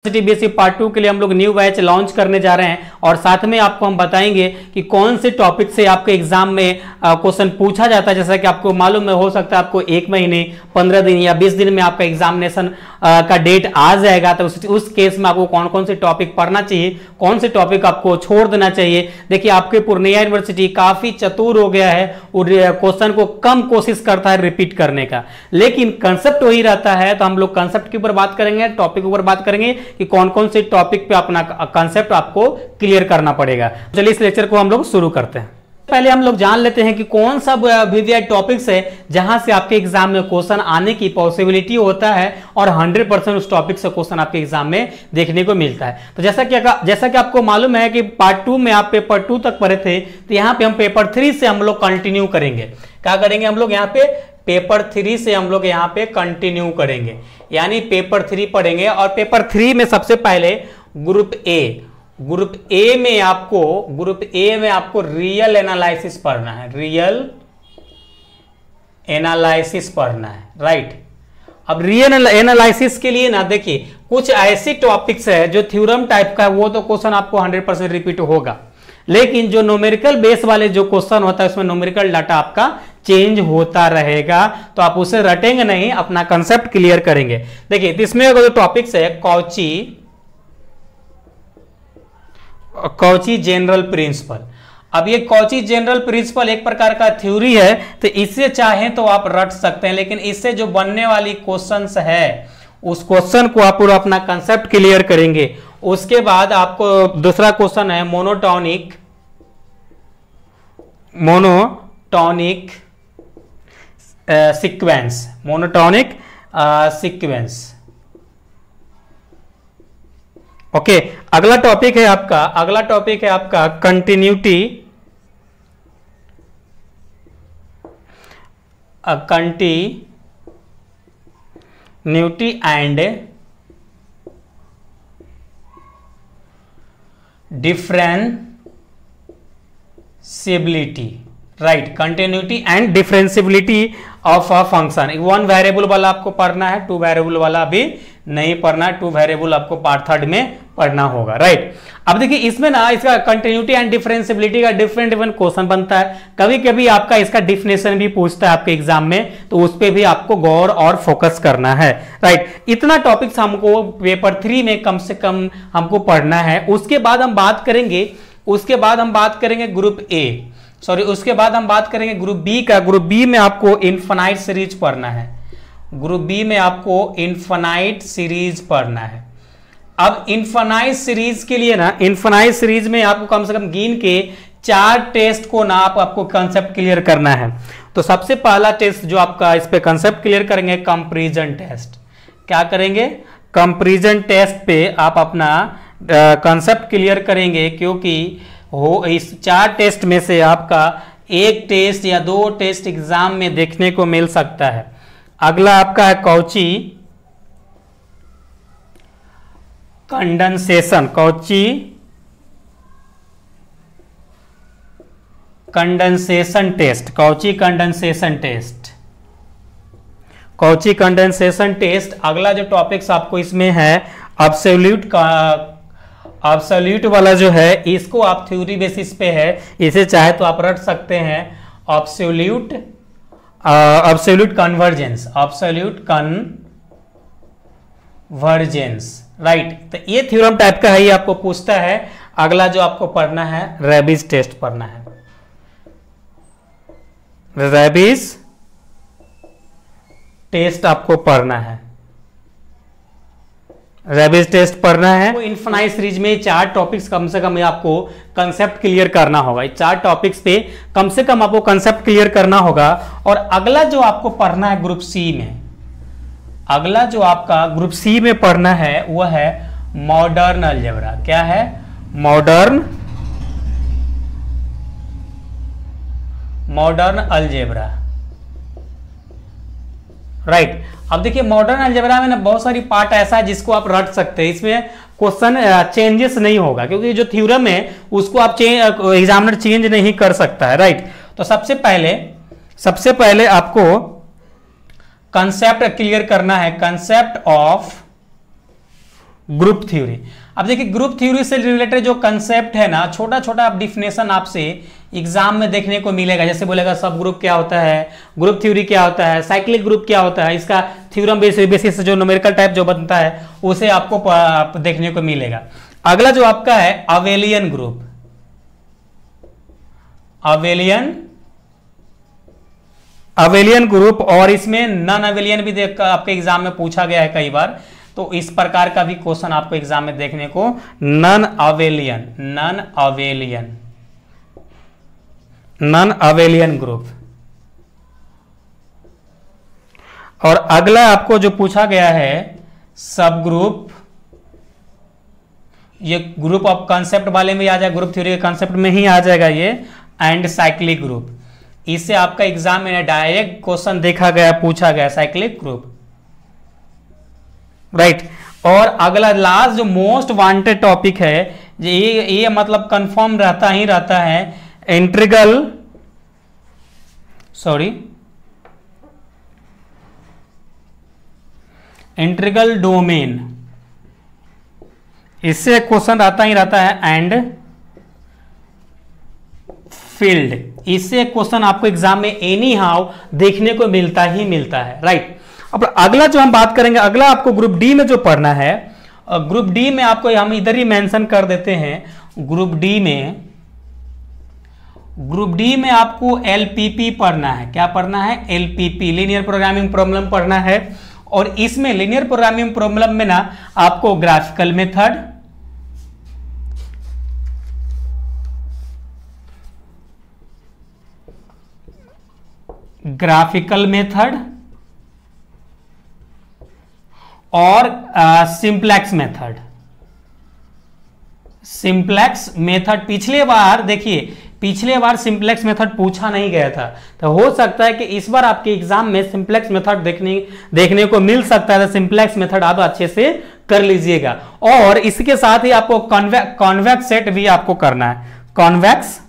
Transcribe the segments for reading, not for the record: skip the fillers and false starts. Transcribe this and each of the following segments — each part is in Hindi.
सीबीएसई पार्ट 2 के लिए हम लोग न्यू बैच लॉन्च करने जा रहे हैं और साथ में आपको हम बताएंगे कि कौन से टॉपिक से आपके एग्जाम में क्वेश्चन पूछा जाता है। जैसा कि आपको मालूम है, हो सकता है आपको 1 महीने 15 दिन या 20 दिन में आपका एग्जामिनेशन का डेट आ जाएगा, तो उस केस में आपको कौन कौन से टॉपिक पढ़ना चाहिए, कौन से टॉपिक आपको छोड़ देना चाहिए। देखिए, आपके पूर्णिया यूनिवर्सिटी काफी चतुर हो गया है और क्वेश्चन को कम कोशिश करता है रिपीट करने का, लेकिन कंसेप्ट वही रहता है। तो हम लोग कंसेप्ट के ऊपर बात करेंगे, टॉपिक के ऊपर बात करेंगे कि कौन कौन से टॉपिक पे अपना कंसेप्ट आपको क्लियर करना पड़ेगा। चलिए इस लेक्चर को हम लोग शुरू करते हैं। पहले हम लोग जान लेते हैं कि कौन सा वीवीआई टॉपिक्स है जहां से आपके एग्जाम में क्वेश्चन आने की पॉसिबिलिटी होता है और 100% उस टॉपिक से क्वेश्चन आपके एग्जाम में देखने को मिलता है। तो जैसा कि आपको मालूम है कि पार्ट 2 में आप पेपर 2 तक पढ़े थे, तो यहाँ पे हम पेपर 3 से हम लोग कंटिन्यू करेंगे। क्या करेंगे हम लोग? यहाँ पे पेपर 3 से हम लोग यहाँ पे कंटिन्यू करेंगे, यानी पेपर 3 पढ़ेंगे। और पेपर 3 में सबसे पहले ग्रुप ए में आपको रियल एनालिसिस पढ़ना है, रियल एनालिसिस पढ़ना है, राइट। अब रियल एनालिसिस के लिए ना, देखिए कुछ ऐसे टॉपिक्स है जो थ्योरम टाइप का है, वो तो क्वेश्चन आपको 100% रिपीट होगा, लेकिन जो न्यूमेरिकल बेस वाले जो क्वेश्चन होता है उसमें न्यूमेरिकल डाटा आपका चेंज होता रहेगा, तो आप उसे रटेंगे नहीं, अपना कंसेप्ट क्लियर करेंगे। देखिए इसमें अगर जो टॉपिक्स है कॉची जनरल प्रिंसिपल। अब ये कॉची जनरल प्रिंसिपल एक प्रकार का थ्योरी है, तो इससे चाहें तो आप रट सकते हैं, लेकिन इससे जो बनने वाली क्वेश्चंस है उस क्वेश्चन को आप पूरा अपना कंसेप्ट क्लियर करेंगे। उसके बाद आपको दूसरा क्वेश्चन है monotonic sequence, monotonic sequence. Okay, अगला टॉपिक है आपका continuity and differentiability, right. Continuity and differentiability of a function. 1 variable वाला आपको पढ़ना है, 2 वेरिएबल वाला अभी नहीं पढ़ना है। 2 वेरिएबल आपको पार्ट 3 में पढ़ना होगा, राइट। अब देखिए इसमें ना इसका कंटिन्यूटी एंड डिफरेंशियबिलिटी का डिफरेंट क्वेश्चन बनता है। कभी कभी आपका इसका डिफिनेशन भी पूछता है आपके एग्जाम में, तो उस पर भी आपको गौर और फोकस करना है, राइट। इतना टॉपिक्स हमको पेपर 3 में कम से कम हमको पढ़ना है। उसके बाद हम बात करेंगे उसके बाद हम बात करेंगे ग्रुप बी का। ग्रुप बी में आपको इनफाइनाइट सीरीज पढ़ना है। ग्रुप बी में आपको इनफाइनाइट सीरीज पढ़ना है। अब इनफाइनाइट सीरीज के लिए ना, इनफाइनाइट सीरीज में आपको कम से कम गिन के 4 टेस्ट को ना आपको कंसेप्ट क्लियर करना है। तो सबसे पहला टेस्ट जो आपका इस पे कंसेप्ट क्लियर करेंगे, कंपैरिजन टेस्ट। क्या करेंगे? कंपैरिजन टेस्ट पे आप अपना कंसेप्ट क्लियर करेंगे, क्योंकि इस 4 टेस्ट में से आपका 1 टेस्ट या 2 टेस्ट एग्जाम में देखने को मिल सकता है। अगला आपका है कॉची कंडेंसेशन टेस्ट। अगला जो टॉपिक्स आपको इसमें है एब्सोल्यूट वाला जो है, इसको आप थ्योरी बेसिस पे है, इसे चाहे तो आप रट सकते हैं। Absolute convergence, right. तो ये थ्योरम टाइप का है, ये आपको पूछता है। अगला जो आपको पढ़ना है रेबिज टेस्ट पढ़ना है। रेबिज टेस्ट आपको पढ़ना है, रेबिज टेस्ट पढ़ना है। तो इनफाइनाइट सीरीज में 4 टॉपिक्स कम से कम आपको कंसेप्ट क्लियर करना होगा। 4 टॉपिक्स पे कम से कम आपको कंसेप्ट क्लियर करना होगा। और अगला जो आपको पढ़ना है ग्रुप सी में, अगला जो आपका ग्रुप सी में पढ़ना है वह है मॉडर्न अलजेब्रा। क्या है? Modern algebra, right. अब देखिए मॉडर्न अलजेब्रा में ना बहुत सारी पार्ट ऐसा है जिसको आप रट सकते हैं। इसमें क्वेश्चन चेंजेस नहीं होगा, क्योंकि जो थ्योरम है उसको आप एग्जामिनर चेंज नहीं कर सकता है, राइट। तो सबसे पहले आपको कंसेप्ट क्लियर करना है, कंसेप्ट ऑफ ग्रुप थ्योरी। अब देखिए ग्रुप थ्योरी से रिलेटेड जो कंसेप्ट है ना, छोटा छोटा आप डिफिनेशन आपसे एग्जाम में देखने को मिलेगा। जैसे बोलेगा सब ग्रुप क्या होता है, ग्रुप थ्योरी क्या होता है, साइक्लिक ग्रुप क्या होता है, इसका थ्योरम बेसिस से जो न्यूमेरिकल टाइप जो बनता है उसे आपको देखने को मिलेगा। अगला जो आपका है अवेलियन ग्रुप, अवेलियन ग्रुप, और इसमें नॉन अवेलियन भी आपके एग्जाम में पूछा गया है कई बार, तो इस प्रकार का भी क्वेश्चन आपको एग्जाम में देखने को नॉन अवेलियन ग्रुप। और अगला आपको जो पूछा गया है सब ग्रुप, ये ग्रुप ऑफ कॉन्सेप्ट वाले में आ जाएगा, ग्रुप थ्योरी के कॉन्सेप्ट में ही आ जाएगा ये, एंड साइक्लिक ग्रुप। इससे आपका एग्जाम में डायरेक्ट क्वेश्चन देखा गया, पूछा गया साइक्लिक ग्रुप, राइट। और अगला लास्ट जो मोस्ट वांटेड टॉपिक है, ये मतलब कंफर्म रहता है इंटीग्रल डोमेन, इससे क्वेश्चन रहता है, एंड फील्ड, इससे क्वेश्चन आपको एग्जाम में एनी हाउ देखने को मिलता है, राइट। अब अगला जो हम बात करेंगे, अगला आपको ग्रुप डी में जो पढ़ना है, ग्रुप डी में आपको हम इधर ही मेंशन कर देते हैं, ग्रुप डी में आपको एलपीपी पढ़ना है। क्या पढ़ना है? एलपीपी, लीनियर प्रोग्रामिंग प्रॉब्लम पढ़ना है। और इसमें लीनियर प्रोग्रामिंग प्रॉब्लम में ना आपको ग्राफिकल मेथड और सिंप्लेक्स मेथड। पिछले बार सिंप्लेक्स मेथड पूछा नहीं गया था, तो हो सकता है कि इस बार आपके एग्जाम में सिंप्लेक्स मेथड देखने को मिल सकता है। तो सिंप्लेक्स मेथड आप अच्छे से कर लीजिएगा। और इसके साथ ही आपको कॉन्वेक्स सेट भी आपको करना है, कॉन्वेक्स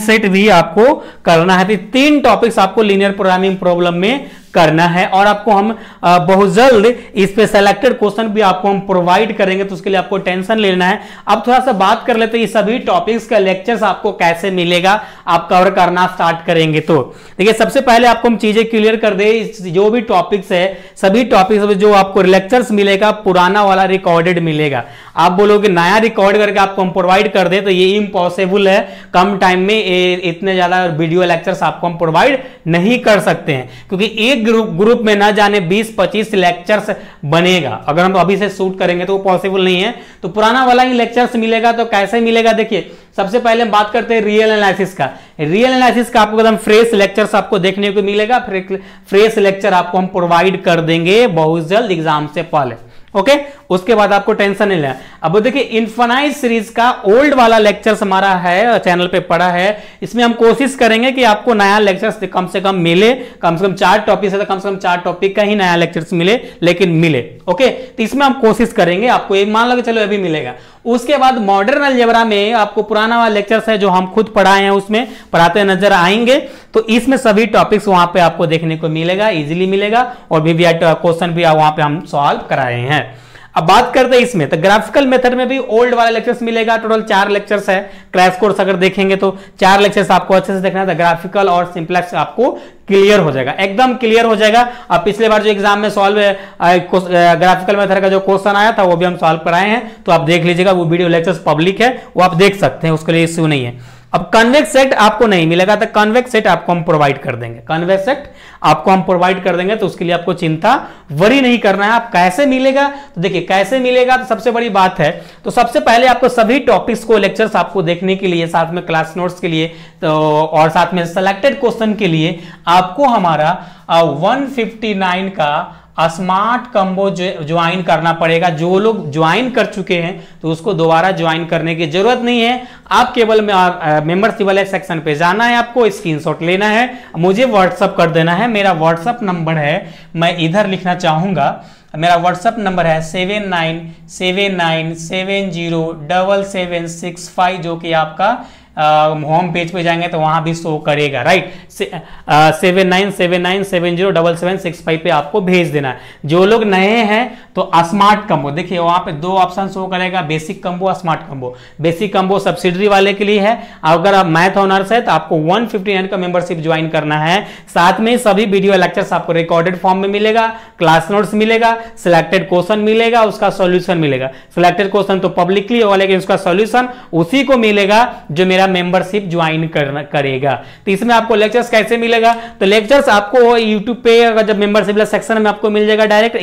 सेट भी आपको करना है। तो 3 टॉपिक्स आपको लीनियर प्रोग्रामिंग प्रॉब्लम में करना है, और आपको हम बहुत जल्द इस पे सेलेक्टेड क्वेश्चन भी आपको हम प्रोवाइड करेंगे, तो उसके लिए आपको टेंशन लेना है। अब थोड़ा सा बात कर लेते हैं ये सभी टॉपिक्स का लेक्चर्स आपको कैसे मिलेगा, आप कवर करना स्टार्ट करेंगे। तो देखिए सबसे पहले आपको हम चीजें क्लियर कर दे, जो भी टॉपिक्स है सभी टॉपिक्स जो आपको लेक्चर्स मिलेगा पुराना वाला रिकॉर्डेड मिलेगा। आप बोलोगे नया रिकॉर्ड करके आपको हम प्रोवाइड कर दे, तो ये इम्पॉसिबल है। कम टाइम में इतने ज्यादा वीडियो लेक्चर्स आपको हम प्रोवाइड नहीं कर सकते हैं, क्योंकि एक ग्रुप में ना जाने 20-25 लेक्चर्स बनेगा। अगर हम अभी से शूट करेंगे तो वो पॉसिबल नहीं है, तो पुराना वाला ही लेक्चर्स मिलेगा। तो कैसे मिलेगा? देखिए सबसे पहले हम बात करते हैं रियल एनालिसिस का। रियल एनालिसिस का आपको एकदम फ्रेश लेक्चर्स आपको देखने को मिलेगा। फ्रेश लेक्चर आपको हम प्रोवाइड कर देंगे बहुत जल्द एग्जाम से पहले, ओके। उसके बाद आपको टेंशन नहीं लेना। अब देखिए इनफाइनाइट सीरीज का ओल्ड वाला लेक्चर्स हमारा है, चैनल पे पड़ा है। इसमें हम कोशिश करेंगे कि आपको नया लेक्चर्स कम से कम मिले, कम से कम 4 टॉपिक है तो कम से कम 4 टॉपिक का ही नया लेक्चर्स मिले, लेकिन मिले, ओके। तो इसमें हम कोशिश करेंगे, आपको एक मान लो कि चलो अभी मिलेगा। उसके बाद मॉडर्न अलजेब्रा में आपको पुराना वाला लेक्चर्स है जो हम खुद पढ़ाए हैं, उसमें पढ़ाते नजर आएंगे। तो इसमें सभी टॉपिक्स वहां पे आपको देखने को मिलेगा, इजीली मिलेगा, और भी क्वेश्चन भी वहां पे हम सॉल्व कराए हैं। अब बात करते हैं इसमें, तो ग्राफिकल मेथड में भी ओल्ड वाला लेक्चर्स मिलेगा। टोटल 4 लेक्चर्स है। क्रैश कोर्स अगर देखेंगे तो 4 लेक्चर्स आपको अच्छे से देखना है। ग्राफिकल और सिंप्लेक्स आपको क्लियर हो जाएगा, एकदम क्लियर हो जाएगा। अब पिछले बार जो एग्जाम में सॉल्व ग्राफिकल मेथड का जो क्वेश्चन आया था वो भी हम सॉल्व कराए हैं, तो आप देख लीजिएगा। वो वीडियो लेक्चर्स पब्लिक है, वो आप देख सकते हैं, उसके लिए इश्यू नहीं है। अब कन्वेक्स सेट आपको नहीं मिलेगा, तो कन्वेक्स सेट आपको हम प्रोवाइड कर देंगे। कन्वेक्स सेट आपको हम प्रोवाइड कर देंगे, तो उसके लिए आपको चिंता वरी नहीं करना है। आप कैसे मिलेगा? तो देखिए कैसे मिलेगा, तो सबसे बड़ी बात है, तो सबसे पहले आपको सभी टॉपिक्स को लेक्चर्स आपको देखने के लिए, साथ में क्लास नोट्स के लिए, तो और साथ में सेलेक्टेड क्वेश्चन के लिए आपको हमारा 159 का स्मार्ट कॉम्बो ज्वाइन करना पड़ेगा। जो लोग ज्वाइन कर चुके हैं तो उसको दोबारा ज्वाइन करने की जरूरत नहीं है। आप केवल मेंबरशिप वाले सेक्शन पे जाना है, आपको स्क्रीनशॉट लेना है, मुझे व्हाट्सअप कर देना है। मेरा व्हाट्सअप नंबर है, मैं इधर लिखना चाहूंगा, मेरा व्हाट्सअप नंबर है 7979707765, जो कि आपका होम पेज पे जाएंगे तो वहां भी शो करेगा, राइट। 7979707765 पे आपको भेज देना है। जो लोग नए हैं तो स्मार्ट कम्बो, देखिए वहां पे दो ऑप्शन शो करेगा, basic combo, smart combo. Basic combo subsidiary वाले के लिए है, अगर आप मैथ ऑनर्स है तो आपको 159 का मेंबरशिप ज्वाइन करना है। साथ में सभी वीडियो लेक्चर्स आपको रिकॉर्डेड फॉर्म में मिलेगा, क्लास नोट्स मिलेगा, सिलेक्टेड क्वेश्चन मिलेगा, उसका सॉल्यूशन मिलेगा। सिलेक्टेड क्वेश्चन तो पब्लिकली होगा, लेकिन उसका सॉल्यूशन उसी को मिलेगा जो मेरा मेंबरशिप ज्वाइन करेगा। तो इसमें आपको लेक्चर्स कैसे मिलेगा, तो लेक्चर्स आपको यूट्यूब पे अगर जब मेंबरशिप सेक्शन में आपको मिल जाएगा डायरेक्ट,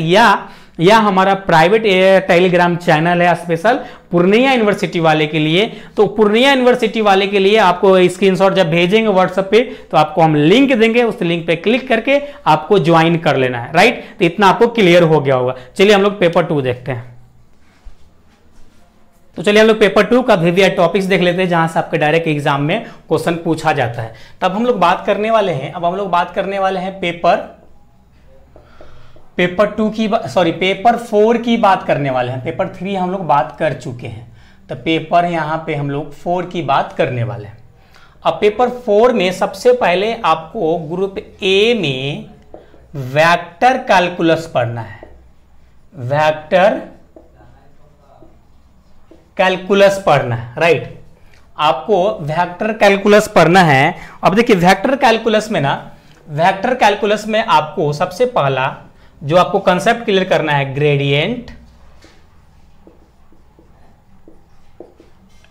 या हमारा प्राइवेट टेलीग्राम चैनल है स्पेशल पूर्णिया यूनिवर्सिटी वाले के लिए। तो पूर्णिया यूनिवर्सिटी वाले के लिए आपको स्क्रीनशॉट जब भेजेंगे व्हाट्सएप पे तो आपको हम लिंक देंगे, उस लिंक पे क्लिक करके आपको ज्वाइन कर लेना है, राइट। तो इतना आपको क्लियर हो गया होगा। चलिए हम लोग पेपर 2 देखते हैं। तो चलिए हम लोग पेपर 2 का VVI टॉपिक्स देख लेते हैं, जहां से आपके डायरेक्ट एग्जाम में क्वेश्चन पूछा जाता है। तब हम लोग बात करने वाले हैं, अब हम लोग बात करने वाले हैं पेपर 4 की बात करने वाले हैं। पेपर 3 हम लोग बात कर चुके हैं, तो पेपर यहां पे हम लोग 4 की बात करने वाले हैं। अब पेपर 4 में सबसे पहले आपको ग्रुप ए में वेक्टर कैलकुलस पढ़ना है। वेक्टर कैलकुलस पढ़ना है, राइट। आपको वेक्टर कैलकुलस पढ़ना है। अब देखिए वेक्टर कैलकुलस में आपको सबसे पहला जो आपको कंसेप्ट क्लियर करना है, ग्रेडियंट,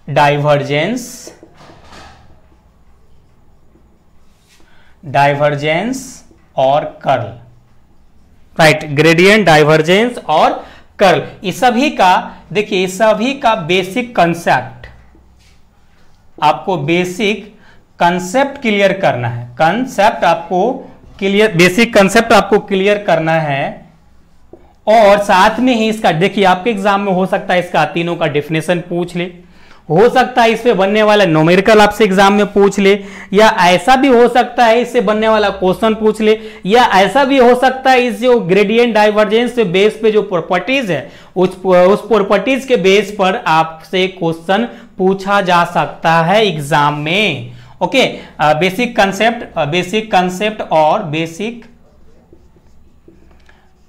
डाइवर्जेंस और कर्ल, राइट। ग्रेडियंट, डाइवर्जेंस और कर्ल, इस सभी का देखिए, इस सभी का बेसिक कंसेप्ट आपको बेसिक कंसेप्ट क्लियर करना है। बेसिक कंसेप्ट आपको क्लियर करना है। और साथ में ही इसका देखिए आपके एग्जाम में हो सकता है इसका तीनों का डेफिनेशन पूछ ले, हो सकता है इससे बनने वाला न्यूमेरिकल आपसे एग्जाम में पूछ ले, या ऐसा भी हो सकता है इससे बनने वाला क्वेश्चन पूछ ले, या ऐसा भी हो सकता है इस जो ग्रेडियंट डाइवर्जेंस के बेस पे जो प्रॉपर्टीज है उस प्रॉपर्टीज के बेस पर आपसे क्वेश्चन पूछा जा सकता है एग्जाम में। ओके, बेसिक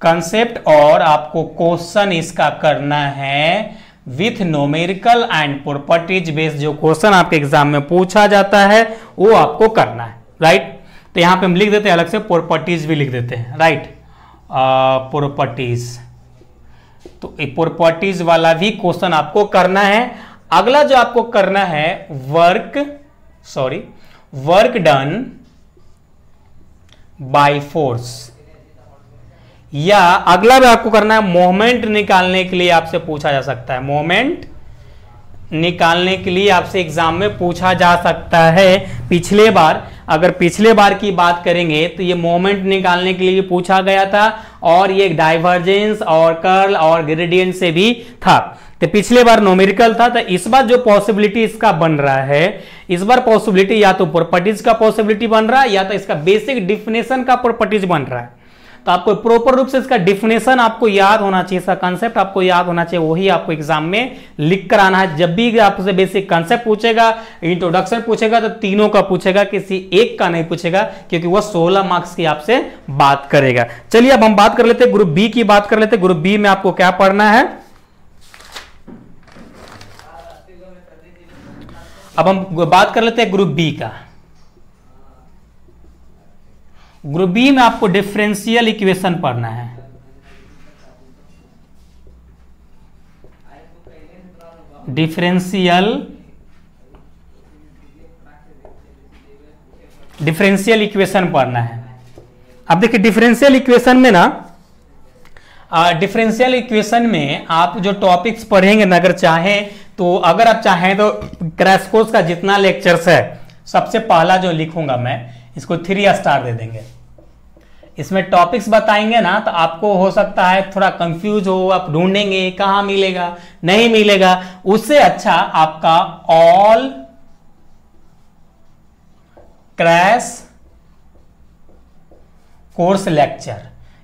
कंसेप्ट और आपको क्वेश्चन इसका करना है with numerical and properties based. जो क्वेश्चन आपके एग्जाम में पूछा जाता है वो आपको करना है, राइट। तो यहां पे हम लिख देते हैं अलग से, प्रॉपर्टीज भी लिख देते हैं, राइट। प्रॉपर्टीज, तो प्रॉपर्टीज वाला भी क्वेश्चन आपको करना है। अगला जो आपको करना है वर्क डन बाय फोर्स, या अगला भी आपको करना है मोमेंट निकालने के लिए आपसे पूछा जा सकता है। मोमेंट निकालने के लिए आपसे एग्जाम में पूछा जा सकता है। पिछले बार की बात करेंगे तो ये मोमेंट निकालने के लिए पूछा गया था, और ये डाइवर्जेंस और कर्ल और ग्रेडियंट से भी था। तो पिछले बार न्यूमेरिकल था, तो इस बार जो पॉसिबिलिटी इसका बन रहा है, इस बार पॉसिबिलिटी या तो प्रॉपर्टीज का पॉसिबिलिटी बन रहा है, या तो इसका बेसिक डिफिनेशन का प्रॉपर्टीज बन रहा है। तो आपको प्रॉपर रूप से इसका डिफिनेशन आपको याद होना चाहिए, इसका कंसेप्ट आपको याद होना चाहिए, वही आपको एग्जाम में लिख कर आना है। जब भी आपसे बेसिक कंसेप्ट पूछेगा, इंट्रोडक्शन पूछेगा, तो तीनों का पूछेगा, किसी एक का नहीं पूछेगा, क्योंकि वह 16 मार्क्स की आपसे बात करेगा। चलिए अब हम बात कर लेते हैं ग्रुप बी की, बात कर लेते हैं ग्रुप बी में आपको क्या पढ़ना है। अब हम बात कर लेते हैं ग्रुप बी का। ग्रुप बी में आपको डिफरेंशियल इक्वेशन पढ़ना है। डिफरेंशियल इक्वेशन पढ़ना है। अब देखिए डिफरेंशियल इक्वेशन में ना, डिफरेंशियल इक्वेशन में आप जो टॉपिक्स पढ़ेंगे ना, अगर आप चाहें तो क्रैश कोर्स का जितना लेक्चर्स है, सबसे पहला जो लिखूंगा मैं इसको 3 स्टार दे देंगे। इसमें टॉपिक्स बताएंगे ना, तो आपको हो सकता है थोड़ा कंफ्यूज हो, आप ढूंढेंगे कहां मिलेगा, नहीं मिलेगा। उससे अच्छा आपका ऑल क्रैश कोर्स लेक्चर,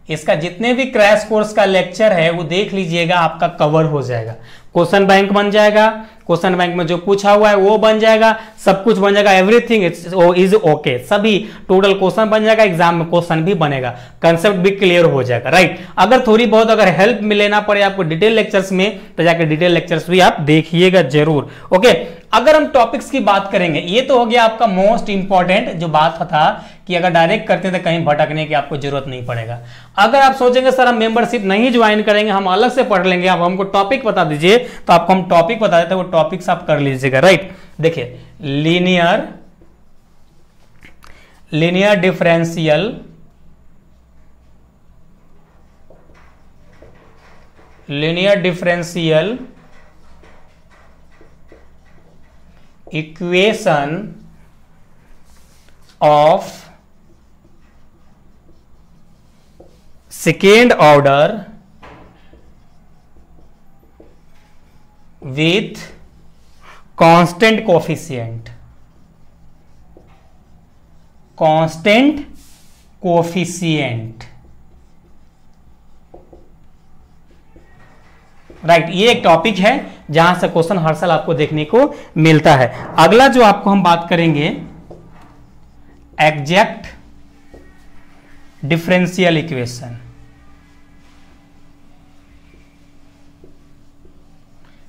इसका जितने भी क्रैश कोर्स का लेक्चर है वो देख लीजिएगा, आपका कवर हो जाएगा। क्वेश्चन बैंक बन जाएगा, क्वेश्चन बैंक में जो पूछा हुआ है वो बन जाएगा, सब कुछ बन जाएगा, एवरीथिंग इज ओके, सभी टोटल क्वेश्चन बन जाएगा, एग्जाम में क्वेश्चन भी बनेगा, कंसेप्ट भी क्लियर हो जाएगा, राइट। अगर थोड़ी बहुत अगर हेल्प लेना पड़े आपको डिटेल लेक्चर्स में तो जाकर डिटेल लेक्चर्स भी आप देखिएगा जरूर, ओके। अगर हम टॉपिक्स की बात करेंगे, ये तो हो गया आपका मोस्ट इंपॉर्टेंट जो बात था कि अगर डायरेक्ट करते हैं तो कहीं भटकने की आपको जरूरत नहीं पड़ेगा। अगर आप सोचेंगे सर हम मेंबरशिप नहीं ज्वाइन करेंगे, हम अलग से पढ़ लेंगे, आप हमको टॉपिक बता दीजिए, तो आपको हम टॉपिक बता देते हैं, वो टॉपिक्स आप कर लीजिएगा, राइट। देखिए linear differential equation of second order with constant coefficient, right. ये एक टॉपिक है जहां से क्वेश्चन हर साल आपको देखने को मिलता है। अगला जो आपको हम बात करेंगे exact differential equation.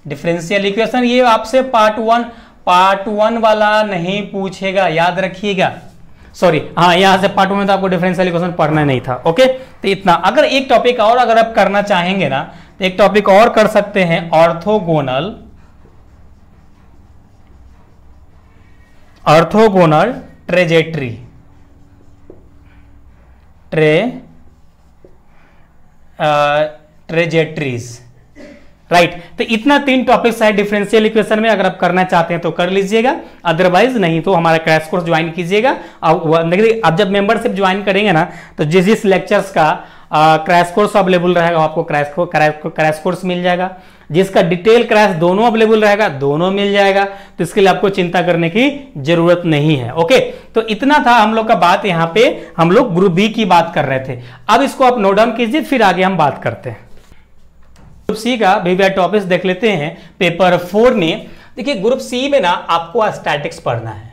Differential equation ये आपसे पार्ट वन वाला नहीं पूछेगा, याद रखिएगा। सॉरी, हाँ, यहां से पार्ट वन में तो आपको डिफरेंशियल इक्वेशन पढ़ना नहीं था, ओके। तो इतना, अगर एक टॉपिक और अगर आप करना चाहेंगे ना तो एक टॉपिक और कर सकते हैं, ऑर्थोगोनल ट्रेजेक्टरीज, राइट। तो इतना 3 टॉपिक्स है डिफरेंशियल इक्वेशन में, अगर आप करना चाहते हैं तो कर लीजिएगा, अदरवाइज नहीं तो हमारा क्रैश कोर्स ज्वाइन कीजिएगा। अब जब मेंबरशिप ज्वाइन करेंगे ना तो जिस लेक्चर्स का क्रैश कोर्स अवेलेबल रहेगा आपको क्रैश कोर्स मिल जाएगा, जिसका डिटेल क्रैश दोनों अवेलेबल रहेगा दोनों मिल जाएगा, तो इसके लिए आपको चिंता करने की जरूरत नहीं है, ओके। तो इतना था हम लोग का बात, यहां पे हम लोग ग्रुप बी की बात कर रहे थे। अब इसको आप नोट डाउन कीजिए, फिर आगे हम बात करते हैं। ग्रुप सी का वीवीआई टॉपिक्स देख लेते हैं पेपर 4 में। देखिए ग्रुप सी में ना आपको स्टैटिक्स पढ़ना है,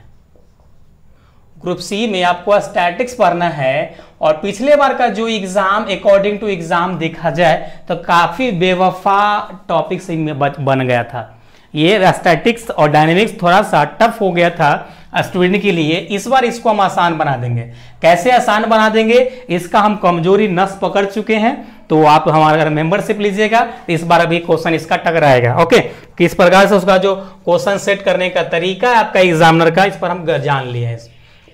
ग्रुप सी में आपको स्टैटिक्स पढ़ना है। और पिछले बार का जो एग्जाम अकॉर्डिंग टू एग्जाम देखा जाए तो काफी बेवफा टॉपिक्स में बन गया था। ये स्टैटिक्स और डायनेमिक्स थोड़ा सा टफ हो गया था स्टूडेंट के लिए, इस बार इसको हम आसान बना देंगे। कैसे आसान बना देंगे, इसका हम कमजोरी नस पकड़ चुके हैं, तो आप हमारा अगर मेंबरशिप लीजिएगा तो इस बार अभी क्वेश्चन इसका टकराएगा, ओके। किस प्रकार से उसका जो क्वेश्चन सेट करने का तरीका है आपका एग्जामिनर का, इस पर हम जान लिए हैं,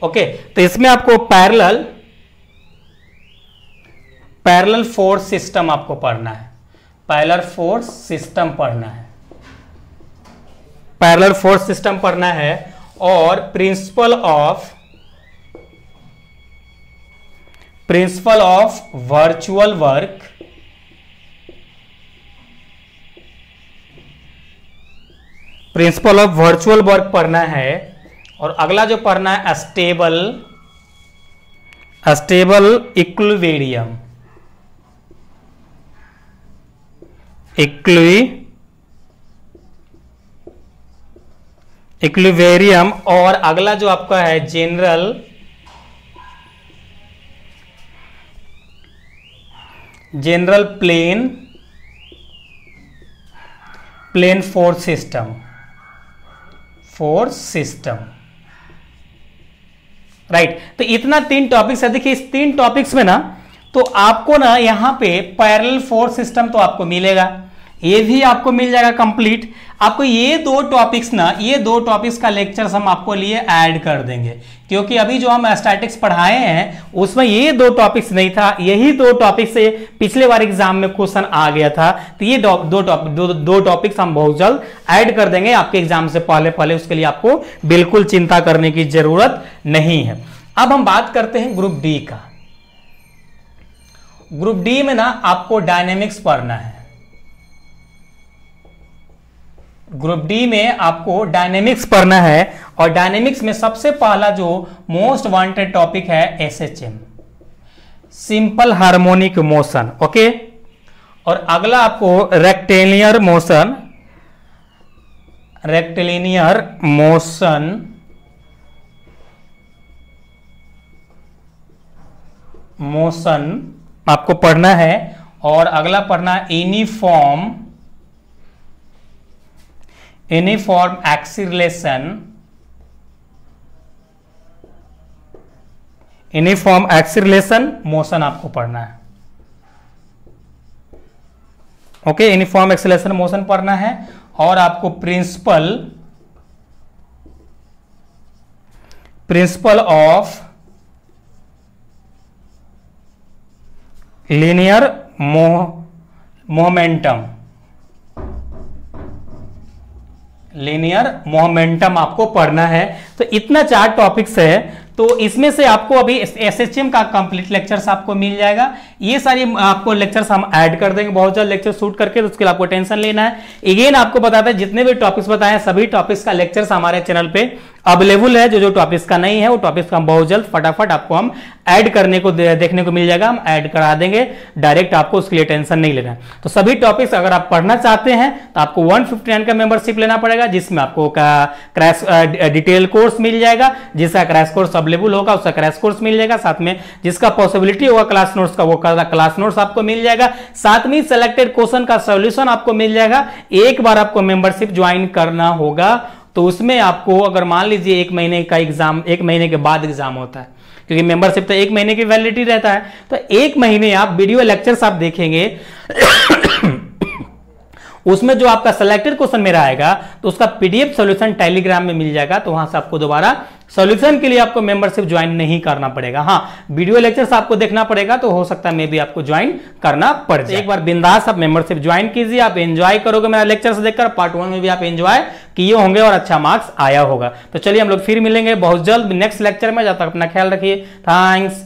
ओके। तो इसमें आपको पैरेलल फोर्स सिस्टम आपको पढ़ना है, पैरेलल फोर्स सिस्टम पढ़ना है, पैरेलल फोर्स सिस्टम पढ़ना है। और principle of virtual work, principle of virtual work पढ़ना है। और अगला जो पढ़ना है स्टेबल इक्विलिब्रियम। और अगला जो आपका है general plane force system, right. तो इतना 3 टॉपिक्स है। देखिए इस 3 टॉपिक्स में ना तो आपको ना यहां पे पैरेलल फोर्स सिस्टम तो आपको मिलेगा, ये भी आपको मिल जाएगा कंप्लीट। आपको ये 2 टॉपिक्स का लेक्चर्स हम आपको लिए ऐड कर देंगे, क्योंकि अभी जो हम स्टैटिक्स पढ़ाए हैं उसमें ये 2 टॉपिक्स नहीं था, यही 2 टॉपिक्स से पिछले बार एग्जाम में क्वेश्चन आ गया था। तो ये दो टॉपिक्स हम बहुत जल्द ऐड कर देंगे आपके एग्जाम से पहले, उसके लिए आपको बिल्कुल चिंता करने की जरूरत नहीं है। अब हम बात करते हैं ग्रुप डी का। ग्रुप डी में ना आपको डायनेमिक्स पढ़ना है, ग्रुप डी में आपको डायनेमिक्स पढ़ना है। और डायनेमिक्स में सबसे पहला जो मोस्ट वांटेड टॉपिक है SHM, simple harmonic motion, okay. और अगला आपको रेक्टेलिनियर मोशन, रेक्टिलिनियर मोशन आपको पढ़ना है। और अगला पढ़ना uniform acceleration, uniform acceleration motion आपको पढ़ना है। ओके, यूनिफॉर्म एक्सीलरेशन मोशन पढ़ना है। और आपको प्रिंसिपल ऑफ लीनियर मोमेंटम आपको पढ़ना है। तो इतना 4 टॉपिक्स है। तो इसमें से आपको अभी एसएचएम का कंप्लीट लेक्चर्स आपको मिल जाएगा। ये सारी आपको लेक्चर्स हम ऐड कर देंगे बहुत जल्द लेक्चर शूट करके, तो उसके लिए आपको टेंशन लेना है। अगेन आपको बताते हैं जितने भी टॉपिक्स बताए हैं सभी टॉपिक्स का लेक्चर्स हमारे चैनल पे अवेलेबल है। जो टॉपिक्स का नहीं है वो टॉपिक्स का हम बहुत जल्द फटाफट आपको हम ऐड करने को देखने को मिल जाएगा। हम ऐड करा देंगे डायरेक्ट, आपको उसके लिए टेंशन नहीं लेना है। तो सभी टॉपिक्स अगर आप पढ़ना चाहते हैं तो आपको 159 का मेंबरशिप लेना पड़ेगा, जिसमें आपको क्रैश डिटेल कोर्स मिल जाएगा। जिसका क्रैश कोर्स अवेलेबल होगा उसका क्रैश कोर्स मिल जाएगा। साथ में जिसका पॉसिबिलिटी होगा क्लास नोट्स का वो क्लास नोट्स आपको मिल जाएगा। साथ में सिलेक्टेड क्वेश्चन का सॉल्यूशन आपको मिल जाएगा। एक बार आपको मेंबरशिप ज्वाइन करना होगा तो उसमें आपको अगर मान लीजिए 1 महीने का एग्जाम, 1 महीने के बाद एग्जाम होता है, क्योंकि मेंबरशिप तो 1 महीने की वैलिडिटी रहता है। तो 1 महीने आप वीडियो लेक्चर्स आप देखेंगे उसमें जो आपका सिलेक्टेड क्वेश्चन मेरा आएगा तो उसका पीडीएफ सॉल्यूशन टेलीग्राम में मिल जाएगा। तो वहां से आपको दोबारा सॉल्यूशन के लिए आपको मेंबरशिप ज्वाइन नहीं करना पड़ेगा। हाँ, वीडियो लेक्चर्स आपको देखना पड़ेगा, तो हो सकता है मे भी आपको ज्वाइन करना पड़ जाए। एक बार बिंदास आप मेंबरशिप ज्वाइन कीजिए, आप एंजॉय करोगे मेरा लेक्चर्स देखकर। पार्ट 1 में भी आप एंजॉय किए होंगे और अच्छा मार्क्स आया होगा। तो चलिए हम लोग फिर मिलेंगे बहुत जल्द नेक्स्ट लेक्चर में। जब तक अपना ख्याल रखिए। थैंक्स।